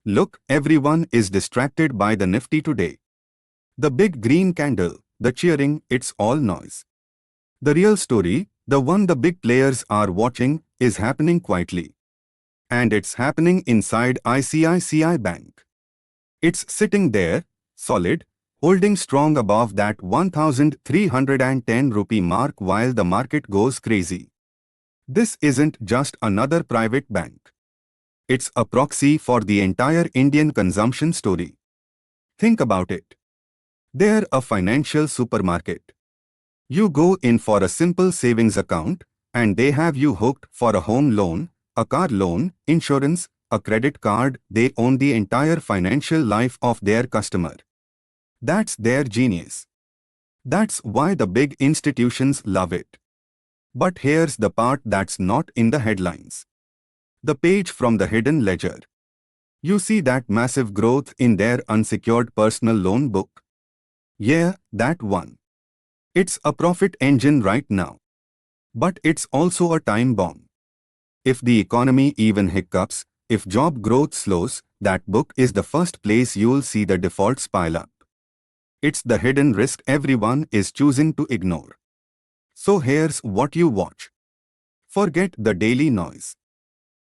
Look, everyone is distracted by the Nifty today. The big green candle, the cheering, it's all noise. The real story, the one the big players are watching, is happening quietly. And it's happening inside ICICI Bank. It's sitting there, solid, holding strong above that 1310 rupee mark while the market goes crazy. This isn't just another private bank. It's a proxy for the entire Indian consumption story. Think about it. They're a financial supermarket. You go in for a simple savings account, and they have you hooked for a home loan, a car loan, insurance, a credit card. They own the entire financial life of their customer. That's their genius. That's why the big institutions love it. But here's the part that's not in the headlines. The page from the hidden ledger. You see that massive growth in their unsecured personal loan book? Yeah, that one. It's a profit engine right now. But it's also a time bomb. If the economy even hiccups, if job growth slows, that book is the first place you'll see the defaults pile up. It's the hidden risk everyone is choosing to ignore. So here's what you watch. Forget the daily noise.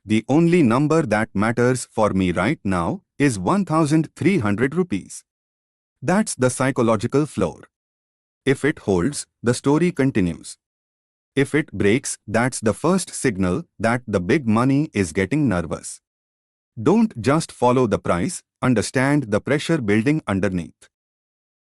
The only number that matters for me right now is 1300 rupees. That's the psychological floor. If it holds, the story continues. If it breaks, that's the first signal that the big money is getting nervous. Don't just follow the price, understand the pressure building underneath.